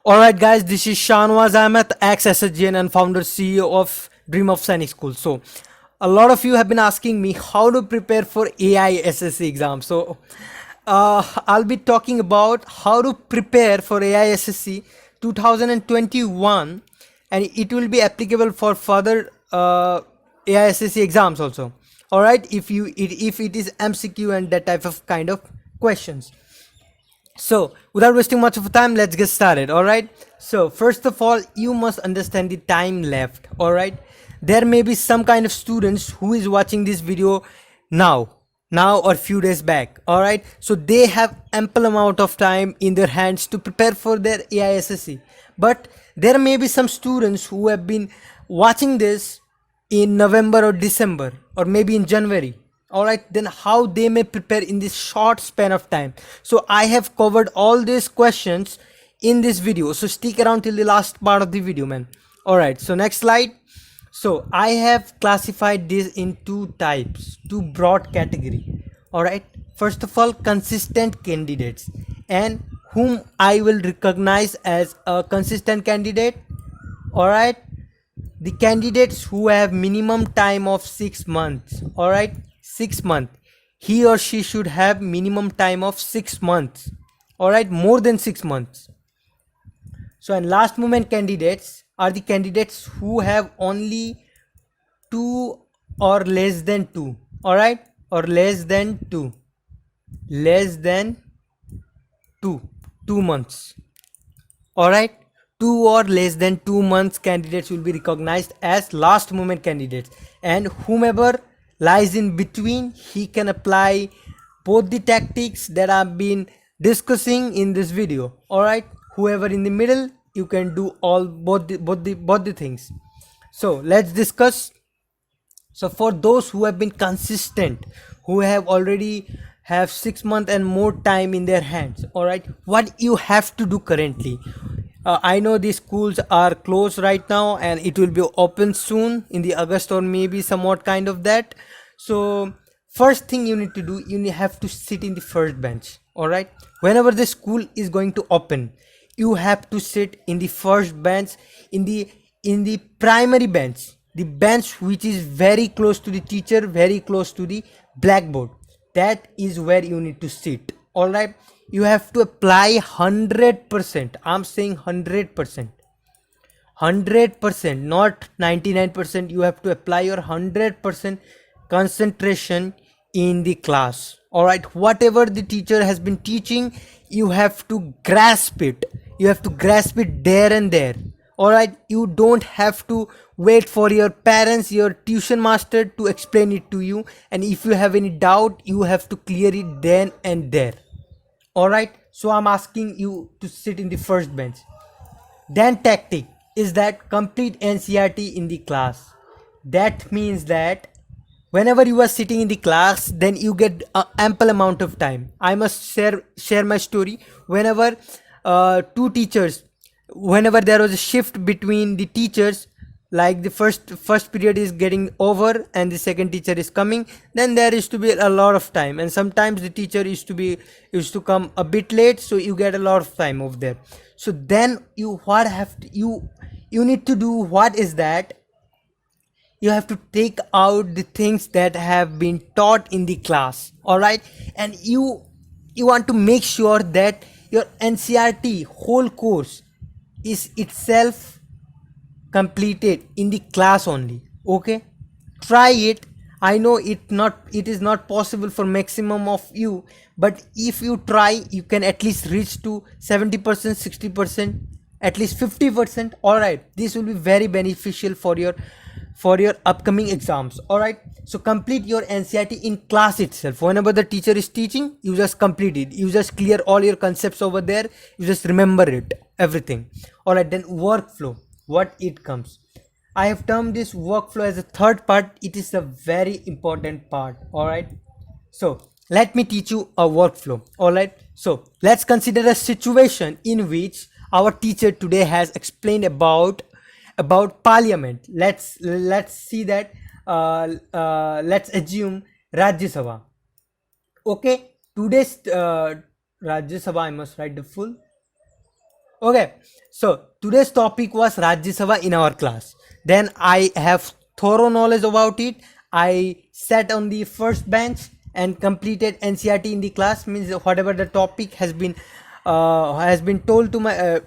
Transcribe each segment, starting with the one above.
Alright guys, this is Shanwaz Ahmed, ex-SSGN and founder CEO of Dream of Sainik School. So a lot of you have been asking me how to prepare for AI SSC exam. So I'll be talking about how to prepare for AI SSC 2021, and it will be applicable for further AI SSC exams also. Alright, if it is MCQ and that type of kind of questions. So without wasting much of time, let's get started. All right, so first of all, you must understand the time left. All right, there may be some kind of students who is watching this video now or few days back. All right, so they have ample amount of time in their hands to prepare for their AISSC, but there may be some students who have been watching this in November or December or maybe in January. All right, then how they may prepare in this short span of time. So I have covered all these questions in this video, so stick around till the last part of the video, man. All right, so next slide. So I have classified this in two types, two broad category. All right, first of all, consistent candidates, and whom I will recognize as a consistent candidate. All right, the candidates who have minimum time of 6 months. All right, 6 months, he or she should have minimum time of 6 months. All right, more than 6 months. So and last moment candidates are the candidates who have only two or less than two. All right, or less than two, less than two 2 months. All right, 2 or less than 2 months candidates will be recognized as last moment candidates, and whomever lies in between, he can apply both the tactics that I've been discussing in this video. All right, whoever in the middle, you can do all both the things. So let's discuss. So for those who have been consistent, who have already have 6 months and more time in their hands, all right, what you have to do currently. I know the schools are closed right now and it will be open soon in the August or maybe somewhat kind of that. So first thing you need to do, have to sit in the first bench. All right, whenever the school is going to open, you have to sit in the first bench, in the primary bench, the bench which is very close to the teacher, very close to the blackboard. That is where you need to sit. All right, you have to apply 100%. I'm saying 100%, 100%, not 99%. You have to apply your 100% concentration in the class. All right, whatever the teacher has been teaching, you have to grasp it. You have to grasp it there and there. All right, you don't have to wait for your parents, your tuition master to explain it to you, and if you have any doubt, you have to clear it then and there. All right, so I'm asking you to sit in the first bench. Then tactic is that complete NCRT in the class. That means that whenever you are sitting in the class, then you get ample amount of time. I must share my story. Whenever two teachers, whenever there was a shift between the teachers, like the first period is getting over and the second teacher is coming, then there used to be a lot of time, and sometimes the teacher used to come a bit late, so you get a lot of time over there. So then you need to do what is that you have to take out the things that have been taught in the class. All right, and you want to make sure that your NCRT whole course is itself completed in the class only. Okay, try it. I know it is not possible for maximum of you, but if you try, you can at least reach to 70%, 60%, at least 50%. All right, this will be very beneficial for your upcoming exams. All right, so complete your NCRT in class itself. Whenever the teacher is teaching, you just complete it, you just clear all your concepts over there, you just remember it, everything. All right, then workflow, what it comes. I have termed this workflow as a third part. It is a very important part. All right, so let me teach you a workflow. All right, so let's consider a situation in which our teacher today has explained about parliament. Let's see that. Let's assume Rajya Sabha. Okay, today's Rajya Sabha, I must write the full. Okay, so today's topic was Rajya Sabha in our class. Then I have thorough knowledge about it. I sat on the first bench and completed NCRT in the class. Means whatever the topic has been told to my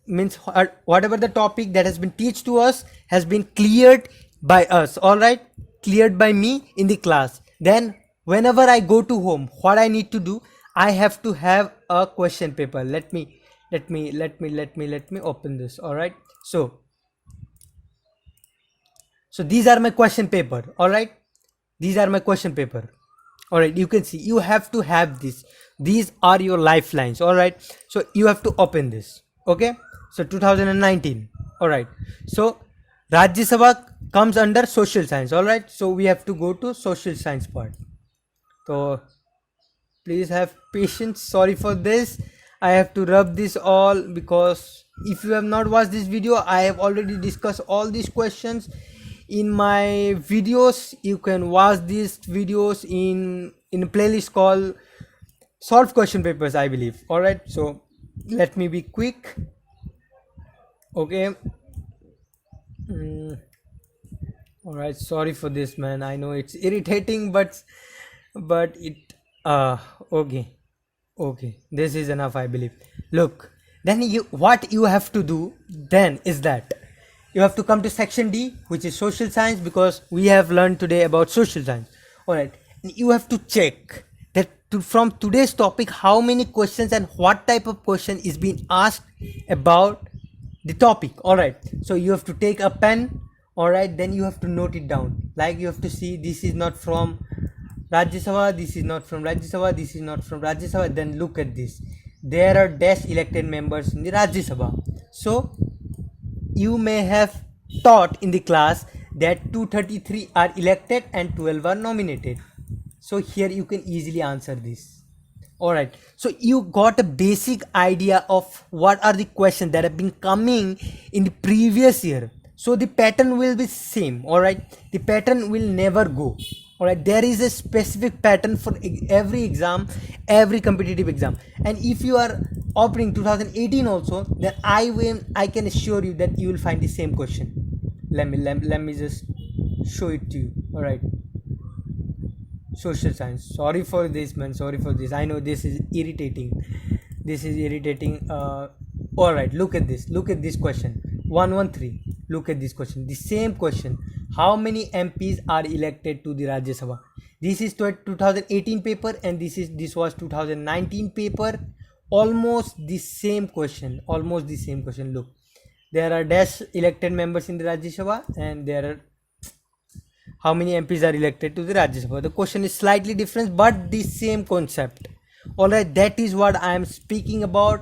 means whatever the topic that has been teach to us has been cleared by us. All right, cleared by me in the class. Then whenever I go to home, what I need to do, I have to have a question paper. Let me open this. All right, so these are my question paper. All right, these are my question paper. All right, you can see you have to have this. These are your lifelines. All right, so you have to open this. Okay, so 2019. All right, so Rajya Sabha comes under social science. All right, so we have to go to social science part. So please have patience. Sorry for this. I have to rub this all because if you have not watched this video, I have already discussed all these questions in my videos. You can watch these videos in a playlist called solve question papers, I believe. All right, so let me be quick. Okay. All right, sorry for this, man. I know it's irritating, but it okay. Okay, this is enough, I believe. Look, then what you have to do then is that you have to come to section D, which is social science, because we have learned today about social science. All right, you have to check that from today's topic how many questions and what type of question is being asked about the topic. All right, so you have to take a pen. All right, then you have to note it down. Like you have to see this is not from Rajya Sabha, this is not from Rajya Sabha, this is not from Rajya Sabha. Then look at this. There are dash elected members in the Rajya Sabha. So you may have taught in the class that 233 are elected and 12 are nominated. So here you can easily answer this. Alright, so you got a basic idea of what are the questions that have been coming in the previous year. So the pattern will be same. Alright, the pattern will never go. Alright, there is a specific pattern for every exam, every competitive exam. And if you are opting 2018 also, then I can assure you that you will find the same question. Let me just show it to you. Alright, social science. Sorry for this, man. Sorry for this. I know this is irritating. This is irritating. All right, look at this. Look at this question. 113. Look at this question. The same question. How many MPs are elected to the Rajya Sabha? This is 2018 paper and this was 2019 paper. Almost the same question. Almost the same question. Look, there are dash elected members in the Rajya Sabha and there are how many MPs are elected to the Rajya Sabha. The question is slightly different but the same concept. Alright, that is what I am speaking about.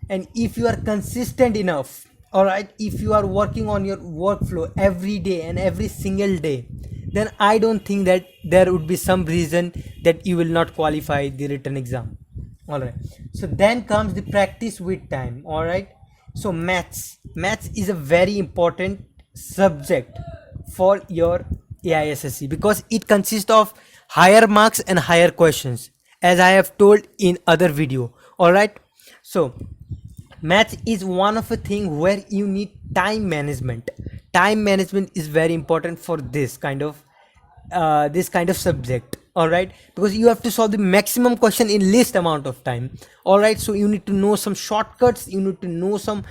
And if you are consistent enough, alright, if you are working on your workflow every day and every single day, then I don't think that there would be some reason that you will not qualify the written exam. Alright, so then comes the practice with time. Alright, so maths is a very important subject for your AISSC because it consists of higher marks and higher questions, as I have told in other video. All right, so math is one of a thing where you need time management. Time management is very important for this kind of subject. All right, because you have to solve the maximum question in least amount of time. All right, so you need to know some shortcuts, you need to know some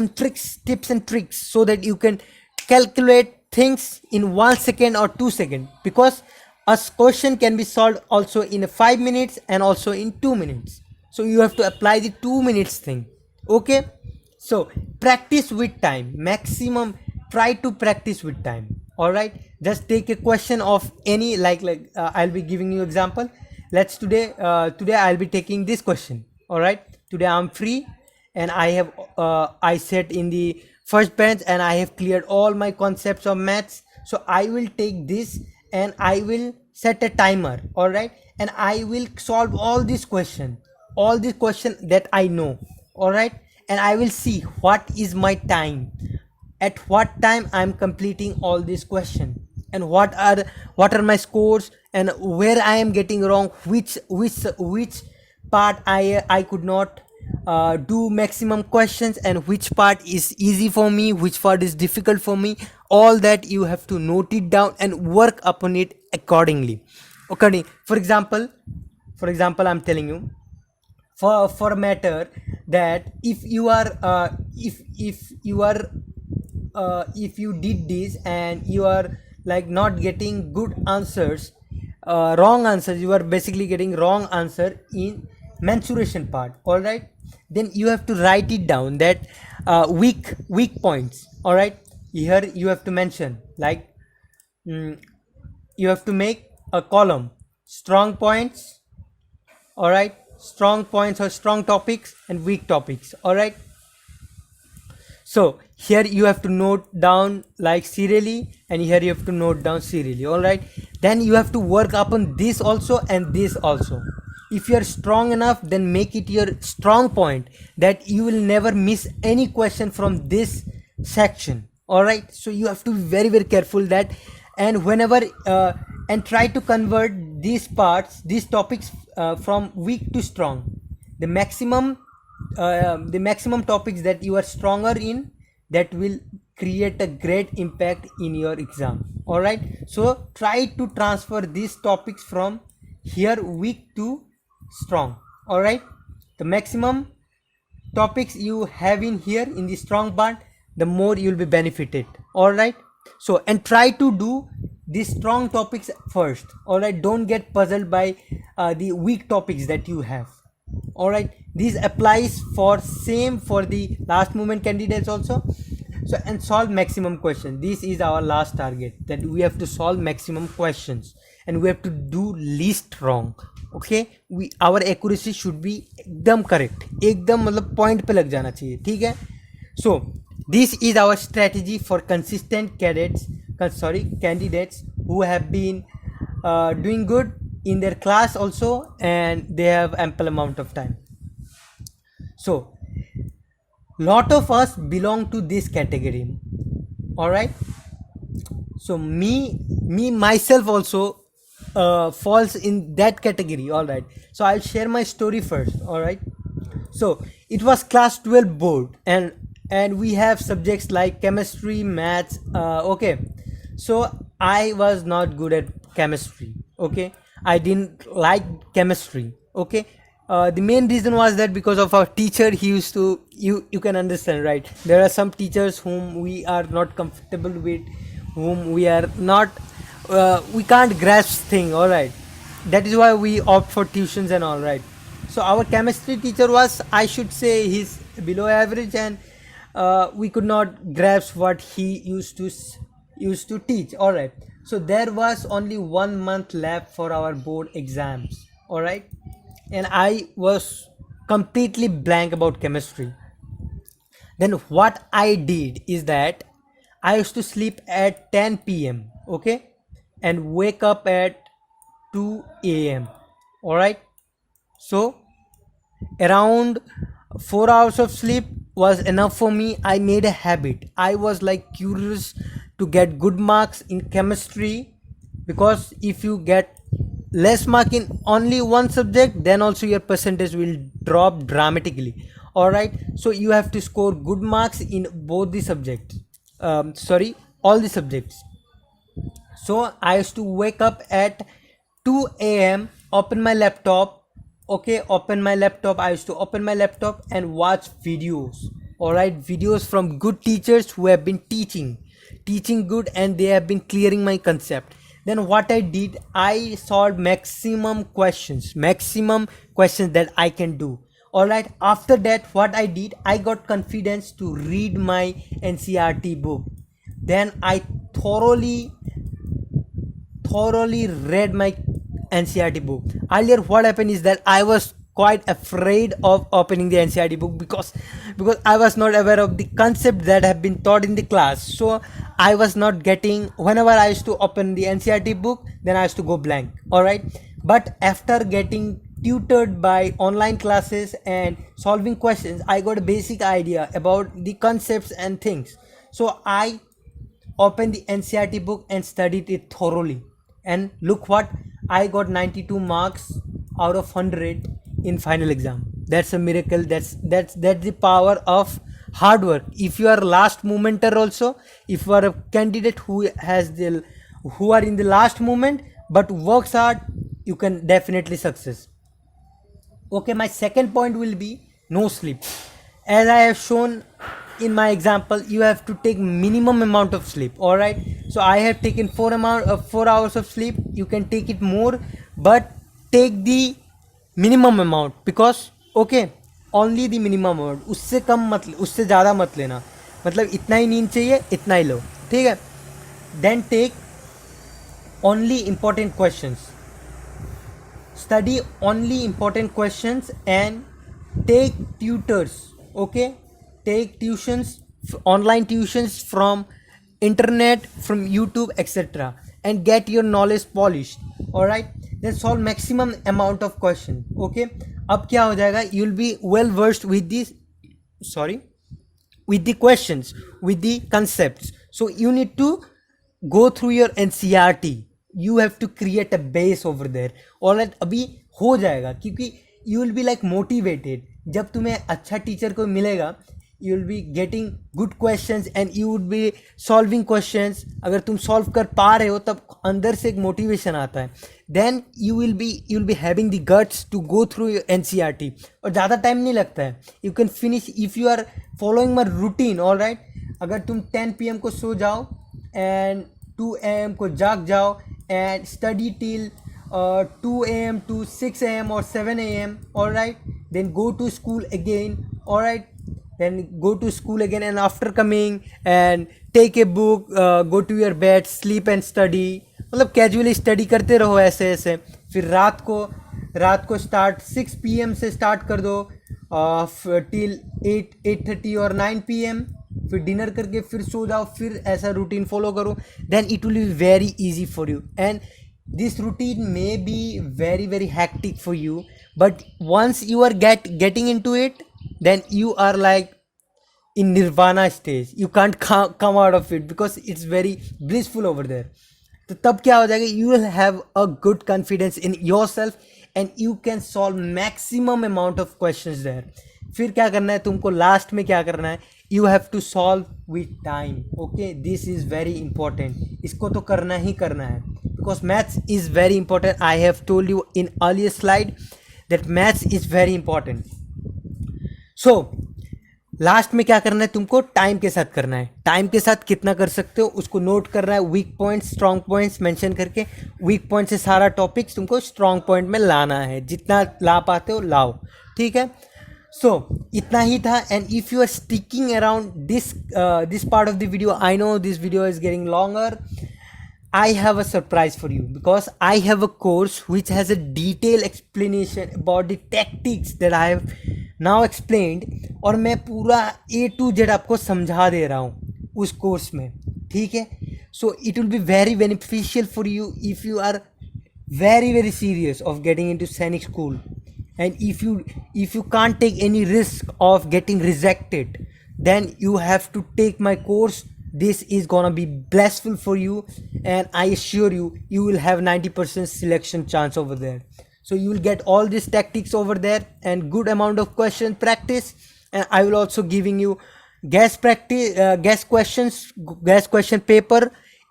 tips and tricks so that you can calculate things in 1 second or 2 seconds, because a question can be solved also in 5 minutes and also in 2 minutes. So you have to apply the 2 minutes thing. Okay, so practice with time. Maximum try to practice with time. All right, just take a question of any I'll be giving you example. Let's today I'll be taking this question. All right, today I'm free and I sat in the first bench and I have cleared all my concepts of maths. So I will take this and I will set a timer. All right, and I will solve all these questions that I know. All right, and I will see what is my time, at what time I'm completing all these questions, and what are my scores, and where I am getting wrong, which part I could not do maximum questions, and which part is easy for me, which part is difficult for me. All that you have to note it down and work upon it accordingly. Okay, for example, I'm telling you, for a matter, that if you are if you did this and you are like not getting good answers, wrong answers, you are basically getting wrong answer in mensuration part. All right, then you have to write it down, that weak points. All right, here you have to mention, like, you have to make a column: strong points, all right, strong points or strong topics, and weak topics. All right, so here you have to note down like serially, and here you have to note down serially. All right, then you have to work upon this also and this also. If you are strong enough, then make it your strong point, that you will never miss any question from this section. All right, so you have to be very very careful that, and whenever and try to convert these topics from weak to strong. The maximum topics that you are stronger in, that will create a great impact in your exam. All right, so try to transfer these topics from here weak to strong. All right, the maximum topics you have in here in the strong part, the more you will be benefited. All right, so and try to do these strong topics first. All right, don't get puzzled by the weak topics that you have. All right, this applies for same for the last moment candidates also. So, and solve maximum question. This is our last target, that we have to solve maximum questions and we have to do least wrong. Okay, our accuracy should be एकदम correct, एकदम मतलब point पे लग जाना चाहिए. ठीक है. So this is our strategy for consistent candidates who have been doing good in their class also, and they have ample amount of time. So lot of us belong to this category. All right, so me myself also falls in that category. All right, so I'll share my story first. All right, so it was class 12 board, and we have subjects like chemistry, maths. Okay, so I was not good at chemistry. Okay, I didn't like chemistry. Okay, the main reason was that because of our teacher, he used to, you can understand, right? There are some teachers whom we are not comfortable with, whom we are not we can't grasp thing. All right, that is why we opt for tuitions and all. Right, so our chemistry teacher was, I should say, he's below average, and we could not grasp what he used to teach. All right, so there was only 1 month left for our board exams. All right, and I was completely blank about chemistry. Then what I did is that I used to sleep at 10 p.m. okay, and wake up at 2 a.m. All right, so around 4 hours of sleep was enough for me. I made a habit. I was like curious to get good marks in chemistry, because if you get less mark in only one subject, then also your percentage will drop dramatically. All right, so you have to score good marks in both the subjects, all the subjects. So I used to wake up at 2 a.m, open my laptop. Okay, I used to open my laptop and watch videos. All right, videos from good teachers who have been teaching good, and they have been clearing my concept. Then what I did, I solved maximum questions that I can do. All right, after that, what I did, I got confidence to read my NCERT book. Then I thoroughly read my NCERT book. Earlier what happened is that I was quite afraid of opening the NCERT book, because I was not aware of the concept that have been taught in the class. So I was not getting, whenever I used to open the NCERT book, then I used to go blank. All right, but after getting tutored by online classes and solving questions, I got a basic idea about the concepts and things. So I opened the NCERT book and studied it thoroughly, and look what, I got 92 marks out of 100 in final exam. That's a miracle. That's the power of hard work. If you are last momenter also, if you are a candidate who are in the last moment but works hard, you can definitely success. Okay, my second point will be no sleep. As I have shown in my example, you have to take minimum amount of sleep. All right, so I have taken 4 hours of sleep. You can take it more, but take the minimum amount, because okay, only the minimum amount. उससे कम मत, उससे ज़्यादा मत लेना. मतलब इतना ही नींद चाहिए, इतना ही लो. ठीक है. Then take only important questions. Study only important questions and take tutors. Okay, take tuitions, online tuitions from internet, from YouTube, etc., and get your knowledge polished. All right, then solve maximum amount of question. Okay, अब क्या हो जाएगा, you will be well versed with this, with the questions, with the concepts. So you need to go through your NCERT. You have to create a base over there. Alright, अभी हो जाएगा, क्योंकि you will be like motivated. जब तुम्हें अच्छा teacher को मिलेगा, you will be getting good questions and you would be solving questions. अगर तुम solve कर पा रहे हो तब अंदर से एक motivation आता है. Then you will be having the guts to go through your NCERT. और ज़्यादा टाइम नहीं लगता है. You can finish if you are following my routine. Alright, अगर तुम 10 PM को सो जाओ and 2 AM को जाग जाओ and study till 2 AM to 6 AM or 7 AM. Alright, then go to school again. Alright, then go to school again, and after coming and take a book, go to your bed, sleep and study. मतलब casually study करते रहो ऐसे ऐसे. फिर रात को start 6 PM से start कर दो टिल 8:30 और 9 PM. फिर डिनर करके फिर सो जाओ, फिर ऐसा रूटीन फॉलो करो. Then it will be very easy for you, and this routine may be very very hectic for you, but once you are getting into it, then you are like in nirvana stage. You can't come out of it because it's very blissful over there. तो तब क्या हो जाएगा, you will have a good confidence in yourself and you can solve maximum amount of questions there. फिर क्या करना है तुमको, लास्ट में क्या करना है, you have to solve with time. Okay, this is very important. इसको तो करना ही करना है, because maths is very important. I have told you in earlier slide that maths is very important. So last में क्या करना है तुमको, टाइम के साथ करना है. टाइम के साथ कितना कर सकते हो उसको नोट करना है, weak points strong points mention करके. वीक पॉइंट से सारा टॉपिक्स तुमको स्ट्रॉन्ग पॉइंट में लाना है, जितना ला पाते हो लाओ. ठीक है, सो इतना ही था. And if you are sticking around this part of the video, I know this video is getting longer. I have a surprise for you, because I have a course which has a detailed explanation about the tactics that I have now explained, और मैं पूरा A to Z आपको समझा दे रहा हूँ उस course में. ठीक है, so it will be very beneficial for you if you are very very serious of getting into Sainik school, and if you can't take any risk of getting rejected, then you have to take my course. This is gonna be blissful for you, and I assure you, you will have 90% selection chance over there. So you will get all these tactics over there and good amount of question practice. And I will also giving you guest question paper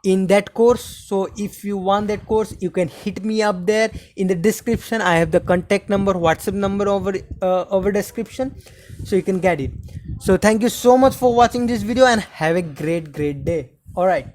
in that course. So if you want that course, you can hit me up there in the description. I have the contact number, WhatsApp number over description, so you can get it. So thank you so much for watching this video and have a great day. All right.